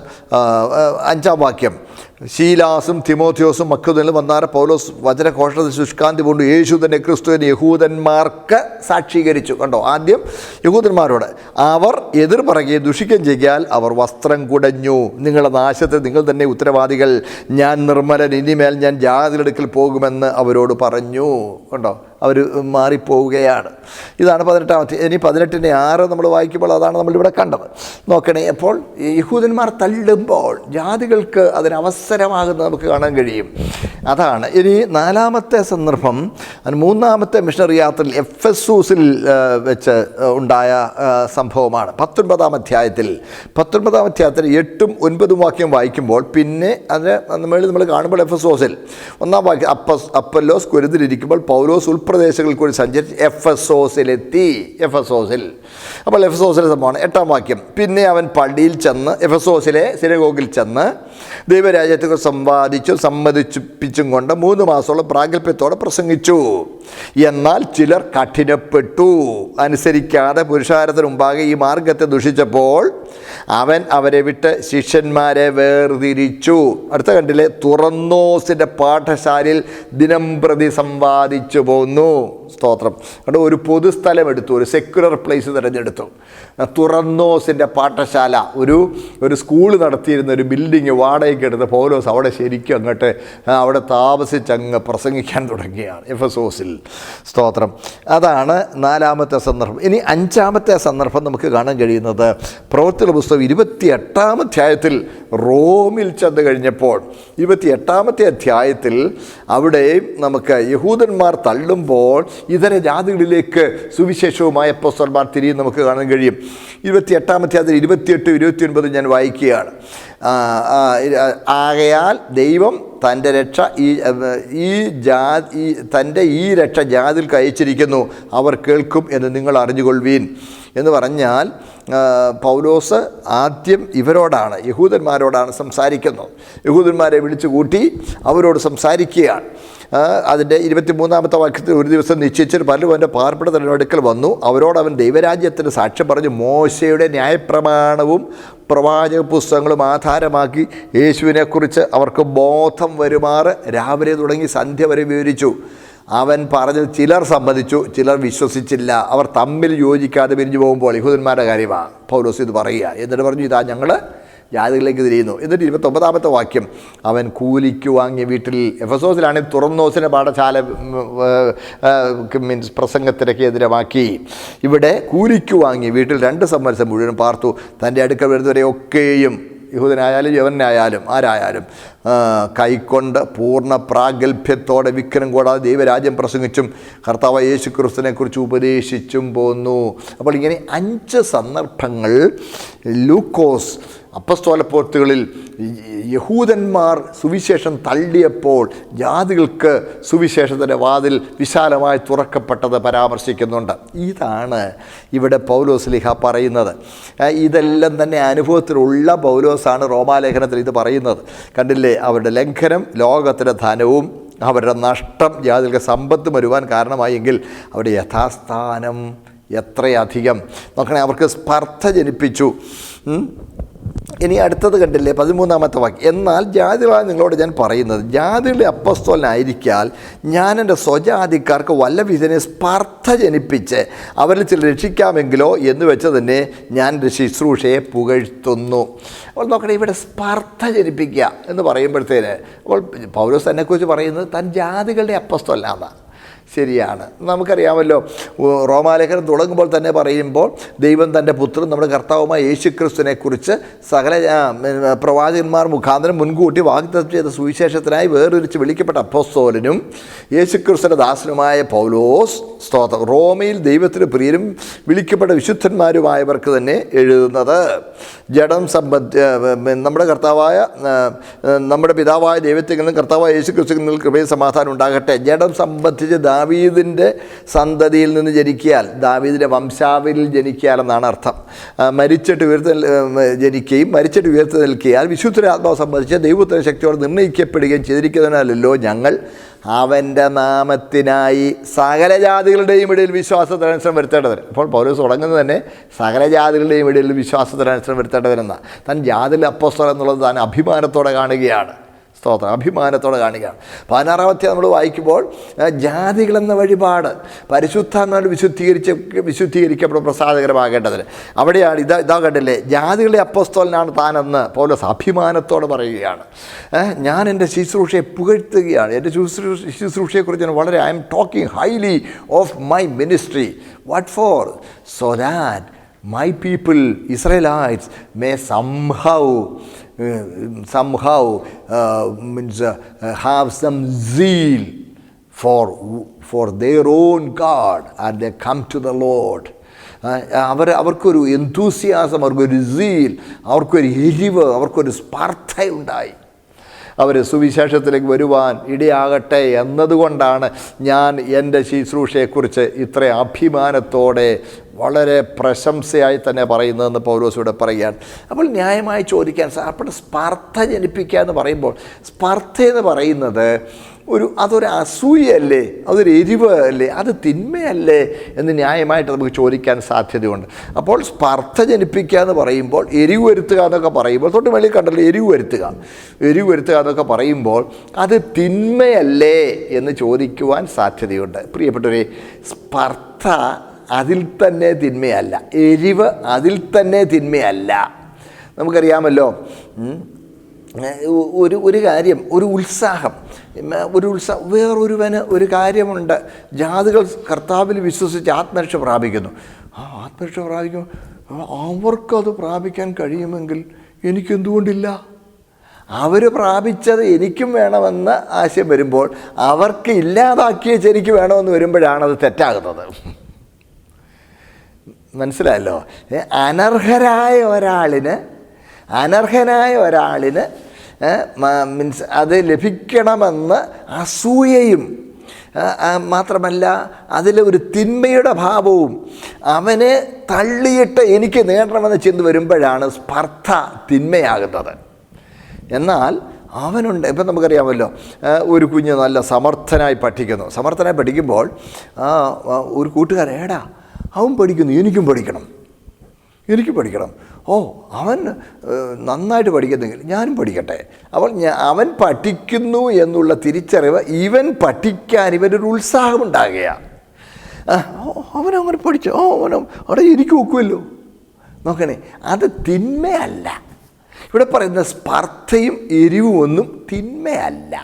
5-ാം വാക്യം, ശീലാസും തിമോഥിയോസും മക്കതോനിലും വന്നാറ പൗലോസ് വചനഘോഷത്തിൽ ശുഷ്കാന്തി കൊണ്ട് യേശു തന്നെ ക്രിസ്തുവിനെ യഹൂദന്മാർക്ക് സാക്ഷീകരിച്ചു. കണ്ടോ, ആദ്യം യഹൂദന്മാരോട് അവർ എതിർ പറയുകയും ദുഷിക്കുകയും ചെയ്യാൽ അവർ വസ്ത്രം കുടഞ്ഞു. നിങ്ങളുടെ നാശത്തിൽ നിങ്ങൾ തന്നെ ഉത്തരവാദികൾ. ഞാൻ നിർമ്മലൻ, ഇനിമേൽ ഞാൻ ജാതികളെടുക്കൽ പോകുമെന്ന് അവരോട് പറഞ്ഞു. കണ്ടോ, അവർ മാറിപ്പോവുകയാണ്. ഇതാണ് 18-ാമത്തെ. ഇനി 18-ന്റെ 6 നമ്മൾ വായിക്കുമ്പോൾ അതാണ് നമ്മളിവിടെ കണ്ടത്. നോക്കണേ, അപ്പോൾ യഹൂദന്മാർ തള്ളുമ്പോൾ ജാതികൾക്ക് അതിനവസരമാകുന്നത് നമുക്ക് കാണാൻ കഴിയും. അതാണ്. ഇനി 4-ാമത്തെ സന്ദർഭം, 3-ാമത്തെ മിഷണറി യാത്രയിൽ എഫെസൂസിൽ വെച്ച് ഉണ്ടായ സംഭവമാണ്. 19-ാം അധ്യായത്തിൽ 8ഉം 9ഉം വാക്യം വായിക്കുമ്പോൾ, പിന്നെ അതിന് മേളിൽ നമ്മൾ കാണുമ്പോൾ എഫെസോസിൽ 1-ാം വാക്യം, അപ്പല്ലോസ് കൊരിന്തിലിരിക്കുമ്പോൾ പൗലോസ് ഉൾപ്രദേശങ്ങളിൽ കൂടി സഞ്ചരിച്ച് എഫെസോസിലെത്തി. അപ്പോൾ എഫെസോസിലെ സംഭവമാണ്. 8-ാം വാക്യം, പിന്നെ അവൻ പള്ളിയിൽ ചെന്ന്, എഫെസോസിലെ സിനഗോഗിൽ ചെന്ന് ദൈവരാജ്യത്തെ സമ്മതിപ്പിച്ചും കൊണ്ട് 3 മാസത്തോളം പ്രാഗൽഭ്യത്തോടെ പ്രസംഗിച്ചു. എന്നാൽ ചിലർ കഠിനപ്പെട്ടു, അനുസരിക്കാതെ പുരുഷാരത്തിന് മുമ്പാകെ ഈ മാർഗത്തെ ദുഷിച്ചപ്പോൾ അവൻ അവരെ വിട്ട് ശിഷ്യന്മാരെ വേർതിരിച്ചു. അടുത്ത കണ്ടിലെ, തുറന്നോസിൻ്റെ പാഠശാലയിൽ ദിനം പ്രതി സമ്പാദിച്ചു പോന്നു. സ്തോത്രം. അവിടെ ഒരു പൊതുസ്ഥലം എടുത്തു, ഒരു സെക്യുലർ പ്ലേസ് തിരഞ്ഞെടുത്തു. തുറന്നോസിൻ്റെ പാഠശാല, ഒരു സ്കൂൾ നടത്തിയിരുന്ന ഒരു ബിൽഡിങ് വാടകയ്ക്ക് എടുത്ത് പൗലോസ് അവിടെ ശരിക്കും അങ്ങോട്ട് അവിടെ താമസിച്ചങ്ങ് പ്രസംഗിക്കാൻ തുടങ്ങിയാണ് എഫെസോസിൽ. സ്തോത്രം. അതാണ് 4-ാമത്തെ സന്ദർഭം. ഇനി 5-ാമത്തെ സന്ദർഭം നമുക്ക് കാണാൻ കഴിയുന്നത് പ്രവൃത്തികളുടെ പുസ്തകം 28-ാം അധ്യായത്തിൽ റോമിൽ ചെന്ന് കഴിഞ്ഞപ്പോൾ, 28-ാമത്തെ അധ്യായത്തിൽ അവിടെ നമുക്ക് യഹൂദന്മാർ തള്ളുമ്പോൾ ഇതര ജാതികളിലേക്ക് സുവിശേഷവുമായ അപ്പോസ്തലന്മാർ തിരിയും നമുക്ക് കാണാൻ കഴിയും. 28-ാം അധ്യായത്തിൽ 28, 29 ഞാൻ വായിക്കുകയാണ്. ആകയാൽ ദൈവം തൻ്റെ രക്ഷ തൻ്റെ ഈ രക്ഷ ജാതികൾക്ക് അയച്ചിരിക്കുന്നു, അവർ കേൾക്കും എന്ന് നിങ്ങൾ അറിഞ്ഞുകൊള്ളുവീൻ എന്ന് പറഞ്ഞാൽ, പൗലോസ് ആദ്യം ഇവരോടാണ്, യഹൂദന്മാരോടാണ് സംസാരിക്കുന്നത്. യഹൂദന്മാരെ വിളിച്ചു കൂട്ടി അവരോട് സംസാരിക്കുകയാണ്. അതിൻ്റെ 23-ാമത്തെ വാക്യത്തിൽ, ഒരു ദിവസം നിശ്ചയിച്ചൊരു പലരും അവൻ്റെ പാർപ്പിട തലവെടുക്കൽ വന്നു. അവരോട് അവൻ ദൈവരാജ്യത്തിന് സാക്ഷ്യം പറഞ്ഞു മോശയുടെ ന്യായപ്രമാണവും പ്രവാചക പുസ്തകങ്ങളും ആധാരമാക്കി യേശുവിനെക്കുറിച്ച് അവർക്ക് ബോധം വരുമാറ് രാവിലെ തുടങ്ങി സന്ധ്യ വരെ വിവരിച്ചു. അവൻ പറഞ്ഞത് ചിലർ സമ്മതിച്ചു, ചിലർ വിശ്വസിച്ചില്ല. അവർ തമ്മിൽ യോജിക്കാതെ പിരിഞ്ഞു പോകുമ്പോൾ, യഹൂദന്മാരുടെ കാര്യമാണ് പൗലോസ് ഇത് പറയുക. എന്നിട്ട് പറഞ്ഞു, ഇതാ ഞങ്ങൾ ജാതികളിലേക്ക് തിരിയുന്നു. എന്നിട്ട് 29-ാമത്തെ വാക്യം, അവൻ കൂലിക്ക് വാങ്ങിയ വീട്ടിൽ, എഫെസോസിലാണെങ്കിൽ തുറന്നോസിൻ്റെ പാഠശാല മീൻസ് പ്രസംഗത്തിനൊക്കെ എതിരമാക്കി. ഇവിടെ കൂലിക്ക് വാങ്ങിയ വീട്ടിൽ 2 സംവത്സരം മുഴുവൻ പാർത്തു. തൻ്റെ അടുക്കൽ വരുന്നവരെ ഒക്കെയും, യഹൂദനായാലും യവനായാലും ആരായാലും, കൈക്കൊണ്ട് പൂർണ്ണ പ്രാഗൽഭ്യത്തോടെ വിക്രം കൂടാതെ ദൈവരാജ്യം പ്രസംഗിച്ചും കർത്താവ് യേശു ക്രിസ്തുവിനെക്കുറിച്ച് ഉപദേശിച്ചും പോന്നു. അപ്പോൾ ഇങ്ങനെ 5 സന്ദർഭങ്ങൾ ലൂക്കോസ് അപ്പസ്തോലപ്രവൃത്തികളിൽ യഹൂദന്മാർ സുവിശേഷം തള്ളിയപ്പോൾ ജാതികൾക്ക് സുവിശേഷത്തിൻ്റെ വാതിൽ വിശാലമായി തുറക്കപ്പെട്ടത് പരാമർശിക്കുന്നുണ്ട്. ഇതാണ് ഇവിടെ പൗലോസ്ലീഹ പറയുന്നത്. ഇതെല്ലാം തന്നെ അനുഭവത്തിലുള്ള പൗലോസാണ് റോമാലേഖനത്തിൽ ഇത് പറയുന്നത്. കണ്ടില്ലേ, അവരുടെ ലംഘനം ലോകത്തിൻ്റെ ധനവും അവരുടെ നഷ്ടം ജാതികൾക്ക് സമ്പത്ത് വരുവാൻ കാരണമായെങ്കിൽ അവരുടെ യഥാസ്ഥാനം എത്രയധികം നോക്കണേ, അവർക്ക് സ്പർദ്ധ ജനിപ്പിച്ചു. ഇനി അടുത്തത് കണ്ടില്ലേ, 13-ാമത്തെ വാക്യം, എന്നാൽ ജാതികളായ നിങ്ങളോട് ഞാൻ പറയുന്നത്, ജാതികളുടെ അപ്പസ്തോലനായിരിക്കാൽ ഞാൻ എൻ്റെ സ്വജാതിക്കാർക്ക് വല്ല വിധനെ സ്പർദ്ധ ജനിപ്പിച്ച് അവരിൽ ചില രക്ഷിക്കാമെങ്കിലോ എന്ന് വെച്ച് തന്നെ ഞാൻ എൻ്റെ ശുശ്രൂഷയെ പുകഴ്ത്തുന്നു. അപ്പോൾ നോക്കണേ, ഇവിടെ സ്പർദ്ധ ജനിപ്പിക്കുക എന്ന് പറയുമ്പോഴത്തേന്, അപ്പോൾ പൗലോസ് എന്നെക്കുറിച്ച് പറയുന്നത് താൻ ജാതികളുടെ അപ്പസ്തോലനാണ്. ശരിയാണ്. നമുക്കറിയാമല്ലോ, റോമാലേഖനം തുടങ്ങുമ്പോൾ തന്നെ പറയുമ്പോൾ ദൈവം തൻ്റെ പുത്രൻ നമ്മുടെ കർത്താവുമായ യേശുക്രിസ്തുവിനെക്കുറിച്ച് സകല പ്രവാചകന്മാർ മുഖാന്തരം മുൻകൂട്ടി വാഗ്ദത്തം ചെയ്ത സുവിശേഷത്തിനായി വേർതിരിച്ച് വിളിക്കപ്പെട്ട അപ്പോസ്തലനും യേശുക്രിസ്തുവിൻ്റെ ദാസനുമായ പൗലോസ്, സ്തോത്രം, റോമയിൽ ദൈവത്തിന് പ്രിയരും വിളിക്കപ്പെട്ട വിശുദ്ധന്മാരുമായവർക്ക് തന്നെ എഴുതുന്നത്. ജഡം നമ്മുടെ പിതാവായ ദൈവത്തിൽ നിന്നും കർത്താവായ യേശുക്രിസ്തുവിൽ നിന്നും കൃപയും സമാധാനം ഉണ്ടാകട്ടെ. ജഡം സംബന്ധിച്ച് ദാവീദിൻ്റെ സന്തതിയിൽ നിന്ന് ജനിക്കിയാൽ, ദാവീദിൻ്റെ വംശാവലിൽ ജനിക്കിയാൽ എന്നാണ് അർത്ഥം. മരിച്ചിട്ട് ഉയർത്തി നിൽക്കിയാൽ വിശുദ്ധ ആത്മാവ് സംബന്ധിച്ച് ദൈവത്തിൻ്റെ ശക്തിയോടെ നിർണ്ണയിക്കപ്പെടുകയും ചെയ്തിരിക്കുന്നതിനാലല്ലോ ഞങ്ങൾ അവൻ്റെ നാമത്തിനായി സകല ജാതികളുടെയും ഇടയിൽ വിശ്വാസത്തിനനുസരണം വരുത്തേണ്ടവർ. അപ്പോൾ പൗലോസ് തുടങ്ങുന്നത് തന്നെ സകല ജാതികളുടെയും ഇടയിൽ വിശ്വാസത്തിനനുസരണം വരുത്തേണ്ടവരെന്നാണ്. താൻ ജാതിയിലെ അപ്പോസ്തലൻ എന്നുള്ളത് താൻ അഭിമാനത്തോടെ കാണുകയാണ്. സ്തോത്രം, അഭിമാനത്തോടെ കാണുകയാണ്. 16-ാമത്തെ നമ്മൾ വായിക്കുമ്പോൾ ജാതികളെന്ന വഴിപാട് പരിശുദ്ധാത്മാവിൽ വിശുദ്ധീകരിക്കപ്പെടും പ്രസാദകരമാകേണ്ടതിന്. അവിടെയാണ് ഇതാ കണ്ടില്ലേ, ജാതികളുടെ അപ്പോസ്തലനാണ് താനെന്ന് പൗലോസ് അഭിമാനത്തോടെ പറയുകയാണ്. ഞാൻ എൻ്റെ ശുശ്രൂഷയെ പുകഴ്ത്തുകയാണ്. എൻ്റെ ശുശ്രൂഷയെക്കുറിച്ച് ഞാൻ വളരെ I am talking highly of my ministry. What for? So that my people, Israelites, may somehow have some zeal for their own God and they come to the Lord. അവർക്കൊരു എന്തൂസിയാസം, അവർക്കൊരു സീൽ, അവർക്കൊരു എരിവ്, അവർക്കൊരു സ്പർദ്ധ ഉണ്ടായി. അവർ സുവിശേഷത്തിലേക്ക് വരുവാൻ ഇടയാകട്ടെ എന്നതുകൊണ്ടാണ് ഞാൻ എൻ്റെ ശുശ്രൂഷയെക്കുറിച്ച് ഇത്ര അഭിമാനത്തോടെ വളരെ പ്രശംസയായി തന്നെ പറയുന്നതെന്ന് പൗലോസ് ഇവിടെ പറയുകയാണ്. അപ്പോൾ ന്യായമായി ചോദിക്കാൻ, അപ്പോൾ സ്പർദ്ധ ജനിപ്പിക്കുക എന്ന് പറയുമ്പോൾ സ്പർദ്ധ എന്ന് പറയുന്നത് അതൊരു അസൂയല്ലേ, അതൊരു എരിവ് അല്ലേ, അത് തിന്മയല്ലേ എന്ന് ന്യായമായിട്ട് നമുക്ക് ചോദിക്കാൻ സാധ്യതയുണ്ട്. അപ്പോൾ സ്പർദ്ധ ജനിപ്പിക്കുക എന്ന് പറയുമ്പോൾ, എരിവ് വരുത്തുക എന്നൊക്കെ പറയുമ്പോൾ, തൊട്ട് വെളിയിൽ കണ്ടല്ലോ എരിവ് വരുത്തുക എന്നൊക്കെ പറയുമ്പോൾ അത് തിന്മയല്ലേ എന്ന് ചോദിക്കുവാൻ സാധ്യതയുണ്ട്. പ്രിയപ്പെട്ടവരെ, സ്പർദ്ധ അതിൽ തന്നെ തിന്മയല്ല, എരിവ് അതിൽ തന്നെ തിന്മയല്ല. നമുക്കറിയാമല്ലോ, ഒരു കാര്യം, ഒരു ഉത്സാഹം, വേറൊരുവന് ഒരു കാര്യമുണ്ട്. ജാതികൾ കർത്താവിൽ വിശ്വസിച്ച് ആത്മരക്ഷ പ്രാപിക്കുന്നു. ആത്മരക്ഷ പ്രാപിക്കും, അവർക്കത് പ്രാപിക്കാൻ കഴിയുമെങ്കിൽ എനിക്കെന്തുകൊണ്ടില്ല? അവർ പ്രാപിച്ചത് എനിക്കും വേണമെന്ന ആശയം വരുമ്പോൾ, അവർക്ക് ഇല്ലാതാക്കിയത് എനിക്ക് വേണമെന്ന് വരുമ്പോഴാണ് അത് തെറ്റാകുന്നത്. മനസ്സിലായല്ലോ? അനർഹനായ ഒരാളിന് മീൻസ് അത് ലഭിക്കണമെന്ന് അസൂയയും മാത്രമല്ല അതിൽ ഒരു തിന്മയുടെ ഭാവവും അവനെ തള്ളിയിട്ട് എനിക്ക് നേടണമെന്ന് ചിന്ത വരുമ്പോഴാണ് സ്പർദ്ധ തിന്മയാകുന്നത്. എന്നാൽ അവനുണ്ട്, ഇപ്പം നമുക്കറിയാമല്ലോ, ഒരു കുഞ്ഞ് നല്ല സമർത്ഥനായി പഠിക്കുമ്പോൾ ഒരു കൂട്ടുകാരൻ, ഏടാ അവൻ പഠിക്കുന്നു, എനിക്കും പഠിക്കണം, അവൻ നന്നായിട്ട് പഠിക്കുന്നെങ്കിൽ ഞാനും പഠിക്കട്ടെ. അപ്പോൾ അവൻ പഠിക്കുന്നു എന്നുള്ള തിരിച്ചറിവ് ഇവൻ പഠിക്കാൻ ഇവനൊരു ഉത്സാഹമുണ്ടാകുകയാണ്. അവനങ്ങനെ പഠിച്ചു, അവിടെ എനിക്ക് ഒക്കുമല്ലോ. നോക്കണേ, അത് തിന്മയല്ല. ഇവിടെ പറയുന്ന സ്പർദ്ധയും എരിവും ഒന്നും തിന്മയല്ല.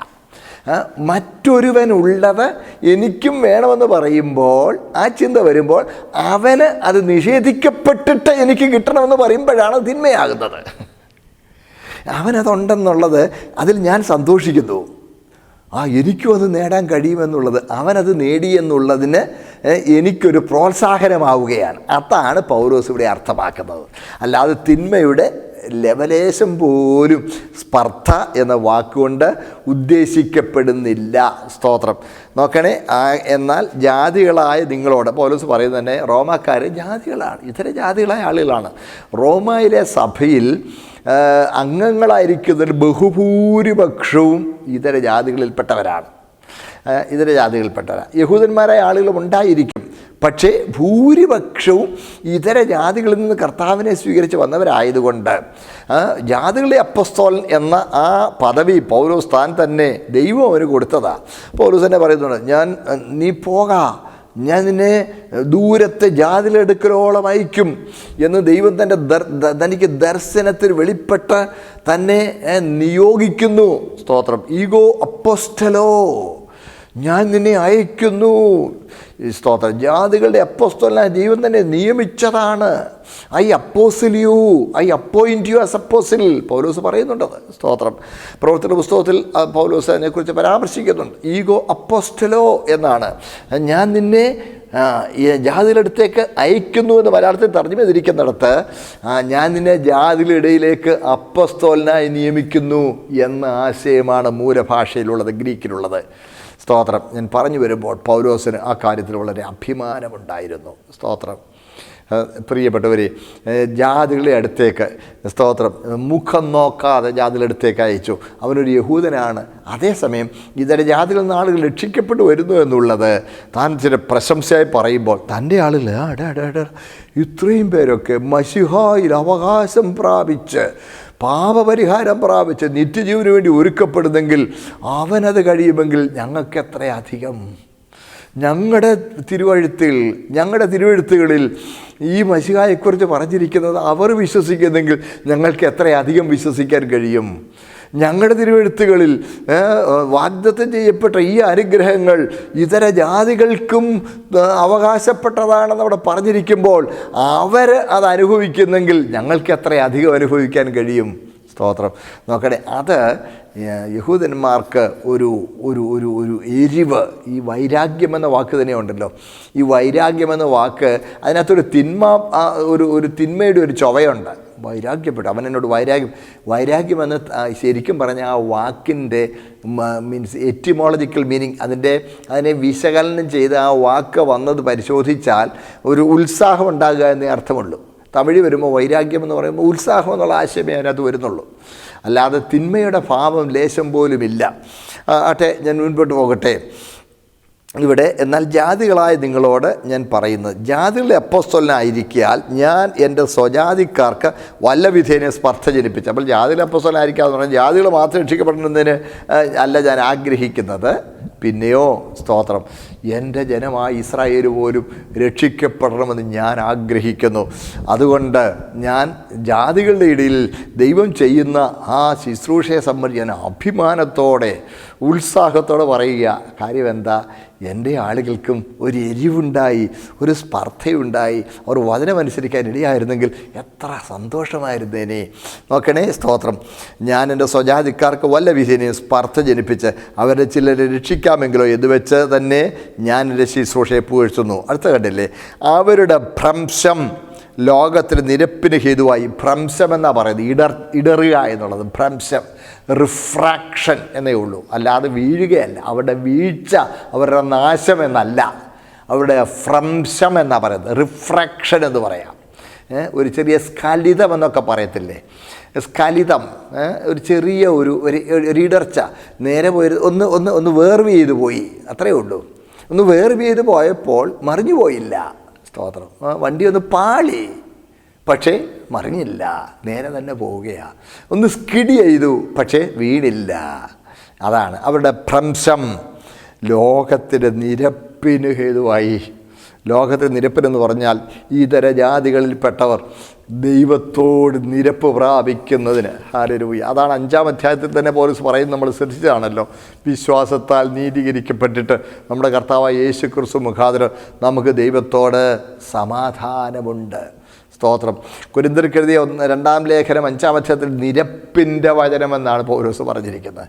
മറ്റൊരുവനുള്ളത് എനിക്കും വേണമെന്ന് പറയുമ്പോൾ, ആ ചിന്ത വരുമ്പോൾ, അവന് അത് നിഷേധിക്കപ്പെട്ടിട്ട് എനിക്ക് കിട്ടണമെന്ന് പറയുമ്പോഴാണ് തിന്മയാകുന്നത്. അവനതുണ്ടെന്നുള്ളത് അതിൽ ഞാൻ സന്തോഷിക്കുന്നു. എനിക്കും അത് നേടാൻ കഴിയുമെന്നുള്ളത്, അവനത് നേടിയെന്നുള്ളതിന് എനിക്കൊരു പ്രോത്സാഹനമാവുകയാണ്. അതാണ് പൗലോസ് ഇവിടെ അർത്ഥമാക്കുന്നത്. അല്ലാതെ തിന്മയുടെ ലവലേശം പോലും സ്പർദ്ധ എന്ന വാക്കുകൊണ്ട് ഉദ്ദേശിക്കപ്പെടുന്നില്ല. സ്തോത്രം. നോക്കണേ, എന്നാൽ ജാതികളായ നിങ്ങളോട് പൗലോസ് പറയുന്നത് തന്നെ റോമാക്കാർ ജാതികളാണ്, ഇതര ജാതികളായ ആളുകളാണ്. റോമയിലെ സഭയിൽ അംഗങ്ങളായിരിക്കുന്നതിൽ ബഹുഭൂരിപക്ഷവും ഇതര ജാതികളിൽപ്പെട്ടവരാണ്. യഹൂദന്മാരായ ആളുകളും ഉണ്ടായിരിക്കും, പക്ഷേ ഭൂരിപക്ഷവും ഇതര ജാതികളിൽ നിന്ന് കർത്താവിനെ സ്വീകരിച്ച് വന്നവരായതുകൊണ്ട് ജാതികളുടെ അപ്പസ്തോലൻ എന്ന ആ പദവി പൗലോസ് താൻ തന്നെ ദൈവം അവന് കൊടുത്തതാണ്. പൗലോസ് തന്നെ പറയുന്നുണ്ട്, നീ ഞാൻ നിന്നെ ദൂരത്തെ ജാതിലെടുക്കലോളം അയക്കും എന്ന് ദൈവം തനിക്ക് ദർശനത്തിൽ വെളിപ്പെട്ട് തന്നെ നിയോഗിക്കുന്നു. സ്തോത്രം. ഈഗോ അപ്പോസ്റ്റലോ, ഞാൻ നിന്നെ അയക്കുന്നു. സ്തോത്രം. ജാതികളുടെ അപ്പോസ്തലനായ ദൈവം തന്നെ നിയമിച്ചതാണ്. I apostle you, I appoint you as apostle. Paulos പറയുന്നുണ്ടത്. സ്തോത്രം. പ്രവർത്തന പുസ്തകത്തിൽ പൗലോസ് അതിനെക്കുറിച്ച് പരാമർശിക്കുന്നുണ്ട്. ഈഗോ അപ്പോസ്റ്റലോ എന്നാണ്. ഞാൻ നിന്നെ ജാതികളുടെ അടുത്തേക്ക് അയക്കുന്നു എന്ന് മലയാളത്തിൽ തർജ്ജമ ചെയ്തിരിക്കുന്നിടത്ത് ഞാൻ നിന്നെ ജാതികളുടെ ഇടയിലേക്ക് അപ്പോസ്തലനായി നിയമിക്കുന്നു എന്ന ആശയമാണ് മൂലഭാഷയിലുള്ളത്, ഗ്രീക്കിലുള്ളത്. സ്തോത്രം. ഞാൻ പറഞ്ഞു വരുമ്പോൾ പൗലോസിന് ആ കാര്യത്തിൽ വളരെ അഭിമാനമുണ്ടായിരുന്നു. സ്തോത്രം. പ്രിയപ്പെട്ടവരെ, ജാതികളുടെ അടുത്തേക്ക്, സ്തോത്രം, മുഖം നോക്കാതെ ജാതികളുടെ അടുത്തേക്ക് അയച്ചു. അവനൊരു യഹൂദനാണ്. അതേസമയം ഇതര ജാതികളിൽ നിന്ന് ആളുകൾ രക്ഷിക്കപ്പെട്ടു വരുന്നു എന്നുള്ളത് താൻ ചില പ്രശംസയായി പറയുമ്പോൾ തൻ്റെ ആളുകൾ ഇത്രയും പേരൊക്കെ മശിഹായിൽ അവകാശം പ്രാപിച്ച് പാപപരിഹാരം പ്രാപിച്ച് നിത്യജീവന് വേണ്ടി ഒരുക്കപ്പെടുന്നെങ്കിൽ അവനത് കഴിയുമെങ്കിൽ ഞങ്ങൾക്ക് എത്രയധികം. ഞങ്ങളുടെ തിരുവെഴുത്തുകളിൽ ഈ മശിഹായെക്കുറിച്ച് പറഞ്ഞിരിക്കുന്നത് അവർ വിശ്വസിക്കുന്നെങ്കിൽ ഞങ്ങൾക്ക് എത്രയധികം വിശ്വസിക്കാൻ കഴിയും. ഞങ്ങളുടെ തിരുവെഴുത്തുകളിൽ വാഗ്ദത്തം ചെയ്യപ്പെട്ട ഈ അനുഗ്രഹങ്ങൾ ഇതര ജാതികൾക്കും അവകാശപ്പെട്ടതാണെന്ന് അവിടെ പറഞ്ഞിരിക്കുമ്പോൾ അവർ അത് അനുഭവിക്കുന്നെങ്കിൽ ഞങ്ങൾക്ക് എത്രയധികം അനുഭവിക്കാൻ കഴിയും. സ്തോത്രം. നോക്കണേ, അത് യഹൂദന്മാർക്ക് ഒരു ഒരു ഒരു ഒരു എരിവ്, ഈ വൈരാഗ്യമെന്ന വാക്ക് തന്നെ ഉണ്ടല്ലോ. ഈ വൈരാഗ്യമെന്ന വാക്ക് അതിനകത്തൊരു ഒരു തിന്മയുടെ ഒരു ചൊവയുണ്ട്. വൈരാഗ്യപ്പെട്ടു, അവൻ എന്നോട് വൈരാഗ്യമെന്ന് ശരിക്കും പറഞ്ഞ ആ വാക്കിൻ്റെ മീൻസ് എറ്റിമോളജിക്കൽ മീനിങ്, അതിനെ വിശകലനം ചെയ്ത് ആ വാക്ക് വന്നത് പരിശോധിച്ചാൽ ഒരു ഉത്സാഹം ഉണ്ടാകുക എന്നേ അർത്ഥമുള്ളൂ. തമിഴ് വരുമ്പോൾ വൈരാഗ്യം എന്ന് പറയുമ്പോൾ ഉത്സാഹം എന്നുള്ള ആശയമേ അതിനകത്ത് വരുന്നുള്ളൂ, അല്ലാതെ തിന്മയുടെ ഭാവം ലേശം പോലുമില്ല. ആട്ടെ, ഞാൻ മുൻപോട്ട് പോകട്ടെ. ഇവിടെ എന്നാൽ ജാതികളായ നിങ്ങളോട് ഞാൻ പറയുന്നത്, ജാതികളുടെ അപ്പോസ്തലനായിരിക്കാൽ ഞാൻ എൻ്റെ സ്വജാതിക്കാർക്ക് വല്ല വിധേനെ സ്പർദ്ധ ജനിപ്പിച്ചു. അപ്പോൾ ജാതികളുടെ അപ്പോസ്തലനായിരിക്കുക എന്ന് പറഞ്ഞാൽ ജാതികൾ മാത്രം രക്ഷിക്കപ്പെടുന്നതിന് അല്ല ഞാൻ ആഗ്രഹിക്കുന്നത്, പിന്നെയോ സ്തോത്രം, എൻ്റെ ജനമായ ഇസ്രായേൽ പോലും രക്ഷിക്കപ്പെടണമെന്ന് ഞാൻ ആഗ്രഹിക്കുന്നു. അതുകൊണ്ട് ഞാൻ ജാതികളുടെ ഇടയിൽ ദൈവം ചെയ്യുന്ന ആ ശുശ്രൂഷയെ സംബന്ധിച്ച് ഞാൻ അഭിമാനത്തോടെ ഉത്സാഹത്തോടെ പറയുക. കാര്യം എന്താ? എൻ്റെ ആളുകൾക്കും ഒരു എരിവുണ്ടായി, ഒരു സ്പർദ്ധയുണ്ടായി. അവർ വചനമനുസരിക്കാൻ ഇടയായിരുന്നെങ്കിൽ എത്ര സന്തോഷമായിരുന്നേനെ. നോക്കണേ, സ്തോത്രം. ഞാൻ എൻ്റെ സ്വജാതിക്കാർക്ക് വല്ല വിധേനയും സ്പർദ്ധ ജനിപ്പിച്ച് അവരെ ചിലരെ രക്ഷിക്കാമെങ്കിലോ എന്ന് വെച്ച് തന്നെ ഞാൻ എൻ്റെ ശുശ്രൂഷയെ പുകഴ്ത്തുന്നു. അടുത്ത കണ്ടില്ലേ, അവരുടെ ഭ്രംശം ലോകത്തിന് നിരപ്പിന് ഹേതുവായി. ഭ്രംശം എന്നാണ് പറയുന്നത്, ഇടറുക എന്നുള്ളത്. ഭ്രംശം, റിഫ്രാക്ഷൻ എന്നേ ഉള്ളൂ, അല്ലാതെ വീഴുകയല്ല. അവരുടെ വീഴ്ച, അവരുടെ നാശം എന്നല്ല, അവരുടെ ഭ്രംശം എന്നാണ് പറയുന്നത്. റിഫ്രാക്ഷൻ എന്ന് പറയാം. ഒരു ചെറിയ സ്ഖലിതം എന്നൊക്കെ പറയത്തില്ലേ, സ്ഖലിതം, ഒരു ചെറിയ ഒരു ഇടർച്ച, നേരെ പോയി ഒന്ന് വേർവ് ചെയ്തു പോയി, അത്രയേ ഉള്ളൂ. ഒന്ന് വേർവ് ചെയ്ത് പോയപ്പോൾ മറിഞ്ഞു പോയില്ല. സ്തോത്രം. വണ്ടി ഒന്ന് പാളി, പക്ഷേ മറിഞ്ഞില്ല, നേരെ തന്നെ പോവുകയാണ്. ഒന്ന് സ്കിഡ് ചെയ്തു, പക്ഷേ വീണില്ല. അതാണ് അവരുടെ ഭ്രംശം. ലോകത്തിൻ്റെ നിരപ്പിന് ഹേതുവായി. ലോകത്തിൻ്റെ നിരപ്പിനെന്ന് പറഞ്ഞാൽ ഇതര ജാതികളിൽപ്പെട്ടവർ ദൈവത്തോട് നിരപ്പ് പ്രാപിക്കുന്നതിന്. ഹല്ലേലൂയ. അതാണ് 5-ാം അധ്യായത്തിൽ തന്നെ പൗലോസ് പറയുന്നത്, നമ്മൾ ശ്രദ്ധിച്ചതാണല്ലോ. വിശ്വാസത്താൽ നീതീകരിക്കപ്പെട്ടിട്ട് നമ്മുടെ കർത്താവായ യേശു ക്രിസ്തു മുഖാന്തരം നമുക്ക് ദൈവത്തോട് സമാധാനമുണ്ട്. സ്തോത്രം. കൊരിന്ത്യർക്കെഴുതിയ 2-ാം ലേഖനം 5-ാം അധ്യായത്തിൽ നിരപ്പിൻ്റെ വചനമെന്നാണ് പൗലോസ് പറഞ്ഞിരിക്കുന്നത്.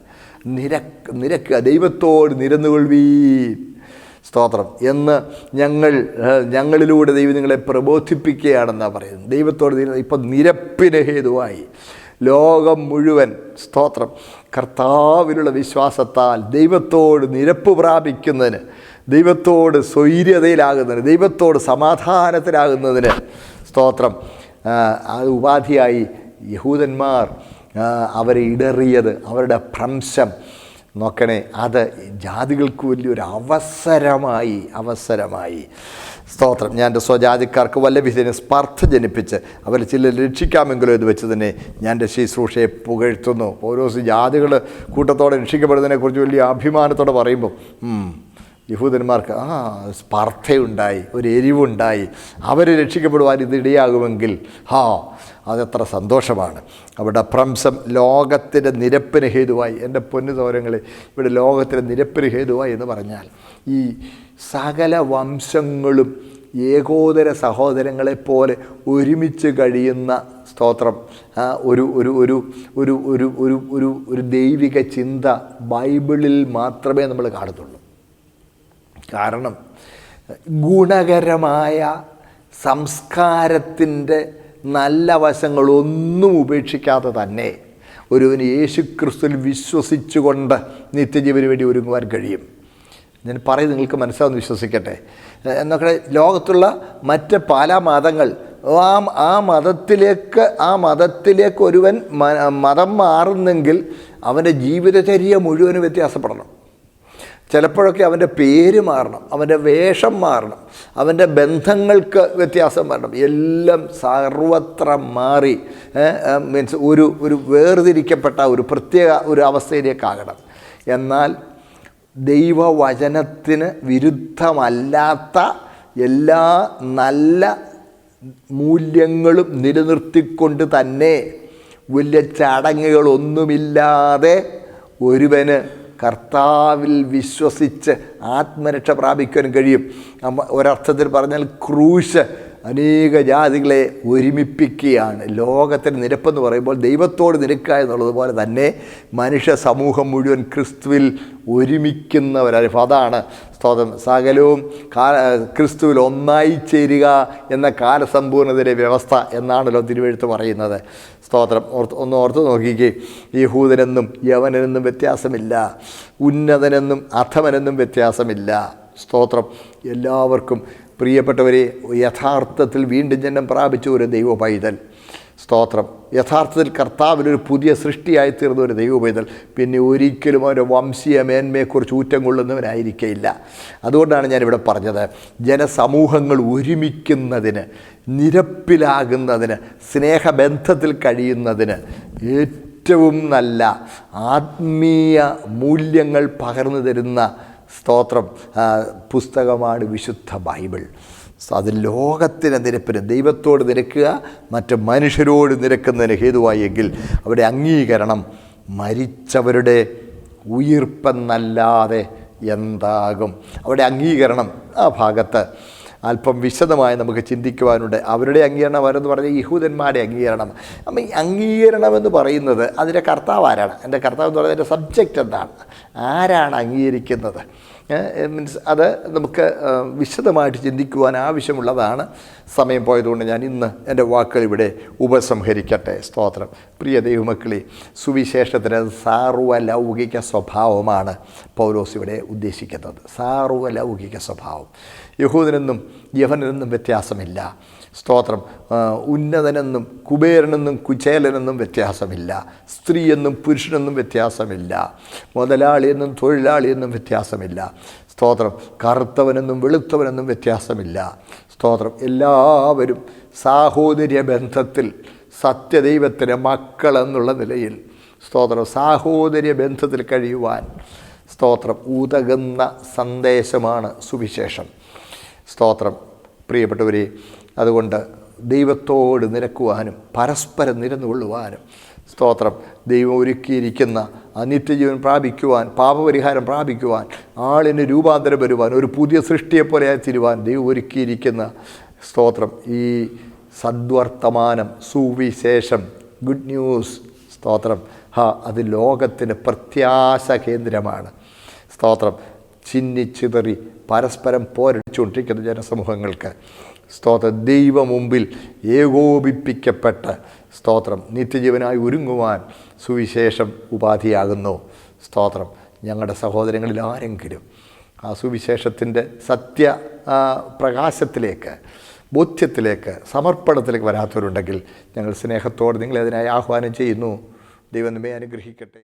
നിരക്കുക, ദൈവത്തോട് നിരന്നുകൊള്ളുവീൻ. സ്തോത്രം. എന്ന് ഞങ്ങളിലൂടെ ദൈവം നിങ്ങളെ പ്രബോധിപ്പിക്കുകയാണെന്നാണ് പറയുന്നത്. ദൈവത്തോട് ഇപ്പം നിരപ്പിന് ഹേതുവായി ലോകം മുഴുവൻ, സ്തോത്രം, കർത്താവിലുള്ള വിശ്വാസത്താൽ ദൈവത്തോട് നിരപ്പ് പ്രാപിക്കുന്നതിന്, ദൈവത്തോട് സ്വൈര്യതയിലാകുന്നതിന്, ദൈവത്തോട് സമാധാനത്തിലാകുന്നതിന്, സ്തോത്രം, അത് ഉപാധിയായി യഹൂദന്മാർ അവരെ ഇടറിയത്, അവരുടെ ഭ്രംശം. നോക്കണേ, അത് ജാതികൾക്ക് വലിയൊരു അവസരമായി. സ്തോത്രം. ഞാൻ എൻ്റെ സ്വജാതിക്കാർക്ക് വല്ല വിധേന സ്പർദ്ധ ജനിപ്പിച്ച് അവരെ ചില രക്ഷിക്കാമെങ്കിലോ എന്ന് വെച്ച് തന്നെ ഞാൻ എൻ്റെ ശുശ്രൂഷയെ പുകഴ്ത്തുന്നു. ഓരോ ജാതികൾ കൂട്ടത്തോടെ രക്ഷിക്കപ്പെടുന്നതിനെക്കുറിച്ച് വലിയ അഭിമാനത്തോടെ പറയുമ്പോൾ യഹൂദന്മാർക്ക് സ്പർദ്ധയുണ്ടായി, ഒരു എരിവുണ്ടായി. അവർ രക്ഷിക്കപ്പെടുവാൻ ഇതിടയാകുമെങ്കിൽ അതെത്ര സന്തോഷമാണ്. അവിടെ ഭ്രംശം ലോകത്തിൻ്റെ നിരപ്പിന് ഹേതുവായി. എൻ്റെ പൊന്നു സഹോദരങ്ങളെ, ഇവിടെ ലോകത്തിൻ്റെ നിരപ്പിന് ഹേതുവായി എന്ന് പറഞ്ഞാൽ ഈ സകല വംശങ്ങളും ഏകോദര സഹോദരങ്ങളെപ്പോലെ ഒരുമിച്ച് കഴിയുന്ന സ്തോത്രം ഒരു ഒരു ഒരു ഒരു ഒരു ഒരു ഒരു ഒരു ദൈവിക ചിന്ത ബൈബിളിൽ മാത്രമേ നമ്മൾ കാണുന്നുള്ളൂ. കാരണം ഗുണകരമായ സംസ്കാരത്തിൻ്റെ നല്ല വശങ്ങളൊന്നും ഉപേക്ഷിക്കാതെ തന്നെ ഒരുവന് യേശുക്രിസ്തുവിൽ വിശ്വസിച്ചുകൊണ്ട് നിത്യജീവന് വേണ്ടി ഒരുങ്ങുവാൻ കഴിയും. ഞാൻ പറയും, നിങ്ങൾക്ക് മനസ്സിലാവുന്ന വിശ്വസിക്കട്ടെ. എന്നൊക്കെ ലോകത്തുള്ള മറ്റ് പല മതങ്ങൾ ആ മതത്തിലേക്ക് ഒരുവൻ മതം മാറുന്നെങ്കിൽ അവൻ്റെ ജീവിതചര്യ മുഴുവനും വ്യത്യാസപ്പെടണം. ചിലപ്പോഴൊക്കെ അവൻ്റെ പേര് മാറണം, അവൻ്റെ വേഷം മാറണം, അവൻ്റെ ബന്ധങ്ങൾക്ക് വ്യത്യാസം വരണം. എല്ലാം സർവത്ര മാറി മീൻസ് ഒരു വേർതിരിക്കപ്പെട്ട ഒരു പ്രത്യേക ഒരു അവസ്ഥയിലേക്കാകണം. എന്നാൽ ദൈവവചനത്തിന് വിരുദ്ധമല്ലാത്ത എല്ലാ നല്ല മൂല്യങ്ങളും നിലനിർത്തിക്കൊണ്ട് തന്നെ വലിയ ചടങ്ങുകളൊന്നുമില്ലാതെ ഒരുവന് കർത്താവിൽ വിശ്വസിച്ച് ആത്മരക്ഷ പ്രാപിക്കാൻ കഴിയും. ഒരർത്ഥത്തിൽ പറഞ്ഞാൽ ക്രൂശ് അനേക ജാതികളെ ഒരുമിപ്പിക്കുകയാണ്. ലോകത്തിൻ്റെ നിരപ്പെന്ന് പറയുമ്പോൾ ദൈവത്തോട് നിരക്കുക എന്നുള്ളതുപോലെ തന്നെ മനുഷ്യ സമൂഹം മുഴുവൻ ക്രിസ്തുവിൽ ഒരുമിക്കുന്നവരാണ്. അതാണ് സ്തോത്രം. സകലവും ക്രിസ്തുവിൽ ഒന്നായി ചേരുക എന്ന കാലസമ്പൂർണ്ണതയുടെ വ്യവസ്ഥ എന്നാണല്ലോ തിരുവെഴുത്ത് പറയുന്നത്. സ്തോത്രം. ഒന്ന് ഓർത്ത് നോക്കിക്കേ. യഹൂദനെന്നും യവനെന്നും വ്യത്യാസമില്ല, ഉന്നതനെന്നും അധമനെന്നും വ്യത്യാസമില്ല. സ്തോത്രം. എല്ലാവർക്കും പ്രിയപ്പെട്ടവരെ, യഥാർത്ഥത്തിൽ വീണ്ടും ജന്മം പ്രാപിച്ച ഒരു ദൈവ പൈതൽ, സ്തോത്രം, യഥാർത്ഥത്തിൽ കർത്താവിലൊരു പുതിയ സൃഷ്ടിയായി തീർന്ന ഒരു ദൈവ പൈതൽ പിന്നെ ഒരിക്കലും അവൻ്റെ വംശീയ മേന്മയെക്കുറിച്ച് ഊറ്റം കൊള്ളുന്നവനായിരിക്കയില്ല. അതുകൊണ്ടാണ് ഞാനിവിടെ പറഞ്ഞത്, ജനസമൂഹങ്ങൾ ഒരുമിക്കുന്നതിന്, നിരപ്പിലാകുന്നതിന്, സ്നേഹബന്ധത്തിൽ കഴിയുന്നതിന് ഏറ്റവും നല്ല ആത്മീയ മൂല്യങ്ങൾ പകർന്നു തരുന്ന സ്തോത്രം പുസ്തകമാണ് വിശുദ്ധ ബൈബിൾ. അത് ലോകത്തിന് നിരപ്പിന്, ദൈവത്തോട് നിരക്കുക, മറ്റ് മനുഷ്യരോട് നിരക്കുന്നതിന് ഹേതുവായെങ്കിൽ അവിടെ അംഗീകരണം മരിച്ചവരുടെ ഉയിർപ്പെന്നല്ലാതെ എന്താകും? അവിടെ അംഗീകരണം ആ ഭാഗത്ത് അല്പം വിശദമായി നമുക്ക് ചിന്തിക്കുവാനുണ്ട്. അവരുടെ അംഗീകരണം അവരെന്ന് പറഞ്ഞാൽ യഹൂദന്മാരുടെ അംഗീകരണം. അപ്പം ഈ അംഗീകരണമെന്ന് പറയുന്നത് അതിൻ്റെ കർത്താവ് ആരാണ്? എൻ്റെ കർത്താവ് എന്ന് പറയുന്നത് അതിൻ്റെ സബ്ജക്റ്റ് എന്താണ്? ആരാണ് അംഗീകരിക്കുന്നത്? മീൻസ് അത് നമുക്ക് വിശദമായിട്ട് ചിന്തിക്കുവാൻ ആവശ്യമുള്ളതാണ്. സമയം പോയതുകൊണ്ട് ഞാൻ ഇന്ന് എൻ്റെ വാക്കുകൾ ഇവിടെ ഉപസംഹരിക്കട്ടെ. സ്തോത്രം. പ്രിയ ദൈവമക്കളെ, സുവിശേഷത്തിന് സാർവലൗകിക സ്വഭാവമാണ് പൗലോസ് ഇവിടെ ഉദ്ദേശിക്കുന്നത്. സാർവലൗകിക സ്വഭാവം. യഹൂദനെന്നും യവനെന്നും വ്യത്യാസമില്ല. സ്തോത്രം. ഉന്നതനെന്നും കുബേരനെന്നും കുചേലനെന്നും വ്യത്യാസമില്ല. സ്ത്രീയെന്നും പുരുഷനെന്നും വ്യത്യാസമില്ല. മുതലാളിയെന്നും തൊഴിലാളിയെന്നും വ്യത്യാസമില്ല. സ്തോത്രം. കറുത്തവനെന്നും വെളുത്തവനെന്നും വ്യത്യാസമില്ല. സ്തോത്രം. എല്ലാവരും സാഹോദര്യ ബന്ധത്തിൽ സത്യദൈവത്തിൻ്റെ മക്കളെന്നുള്ള നിലയിൽ, സ്തോത്രം, സാഹോദര്യ ബന്ധത്തിൽ കഴിയുവാൻ, സ്തോത്രം, ഉതകുന്ന സന്ദേശമാണ് സുവിശേഷം. സ്തോത്രം. പ്രിയപ്പെട്ടവരെ, അതുകൊണ്ട് ദൈവത്തോട് നിരക്കുവാനും പരസ്പരം നിരന്നുകൊള്ളുവാനും, സ്തോത്രം, ദൈവം ഒരുക്കിയിരിക്കുന്ന നിത്യജീവൻ പ്രാപിക്കുവാൻ, പാപപരിഹാരം പ്രാപിക്കുവാൻ, ആളിന് രൂപാന്തരം വരുവാൻ, ഒരു പുതിയ സൃഷ്ടിയെപ്പോലെ തീരുവാൻ ദൈവം ഒരുക്കിയിരിക്കുന്ന, സ്തോത്രം, ഈ സദ്വർത്തമാനം, സുവിശേഷം, ഗുഡ് ന്യൂസ്, സ്തോത്രം, അത് ലോകത്തിന് പ്രത്യാശ കേന്ദ്രമാണ്. സ്തോത്രം. ചിന്നിച്ചിതറി പരസ്പരം പോരടിച്ചുകൊണ്ടിരിക്കുന്ന ജനസമൂഹങ്ങൾക്ക്, സ്തോത്രം, ദൈവ മുമ്പിൽ ഏകോപിപ്പിക്കപ്പെട്ട്, സ്തോത്രം, നിത്യജീവനായി ഒരുങ്ങുവാൻ സുവിശേഷം ഉപാധിയാകുന്നു. സ്തോത്രം. ഞങ്ങളുടെ സഹോദരങ്ങളിൽ ആരെങ്കിലും ആ സുവിശേഷത്തിൻ്റെ സത്യ പ്രകാശത്തിലേക്ക്, ബോധ്യത്തിലേക്ക്, സമർപ്പണത്തിലേക്ക് വരാത്തവരുണ്ടെങ്കിൽ ഞങ്ങൾ സ്നേഹത്തോടെ നിങ്ങളെ അതിനായി ആഹ്വാനം ചെയ്യുന്നു. ദൈവം നമ്മെ അനുഗ്രഹിക്കട്ടെ.